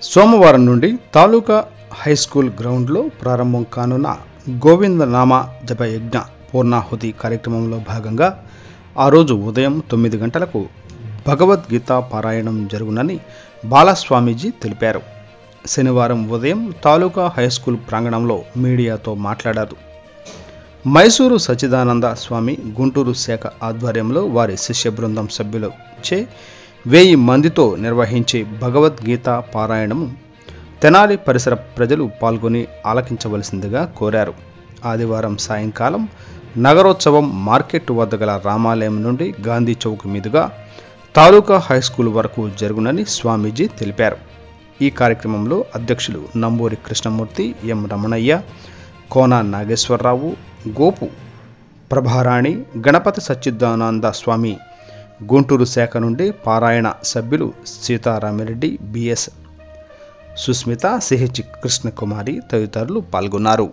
సోమవారం నుండి తాలూకా హైస్కూల్ గ్రౌండ్లో ప్రారంభం కానున్న గోవిందనామ జపయజ్ఞ పూర్ణాహుతి కార్యక్రమంలో భాగంగా ఆ రోజు ఉదయం 9 గంటలకు భగవద్గీత పారాయణం జరుగునని బాలస్వామీజీ తెలిపారు. శనివారం ఉదయం తాలూకా హైస్కూల్ ప్రాంగణంలో మీడియాతో మాట్లాడారు. మైసూరు సచ్చిదానంద స్వామి గుంటూరు శాఖ ఆధ్వర్యంలో వారి శిష్య బృందం సభ్యులచే 1000 మందితో నిర్వహించే భగవద్గీత పారాయణము తెనాలి పరిసర ప్రజలు పాల్గొని ఆలకించవలసిందిగా కోరారు. ఆదివారం సాయంకాలం నగరోత్సవం మార్కెట్ వద్ద గల రామాలయం నుండి గాంధీ చౌక్ మీదుగా తాలూకా హైస్కూల్ వరకు జరుగునని స్వామీజీ తెలిపారు. ఈ కార్యక్రమంలో అధ్యక్షులు నంబూరి కృష్ణమూర్తి, ఎం రమణయ్య, కోన నాగేశ్వరరావు, గోపు ప్రభారాణి, గణపతి సచ్చిదానంద స్వామి గుంటూరు శాఖ నుండి పారాయణ సభ్యులు సీతారామిరెడ్డి, బిఎస్ సుస్మిత, సిహెచ్ కృష్ణకుమారి తదితరులు పాల్గొన్నారు.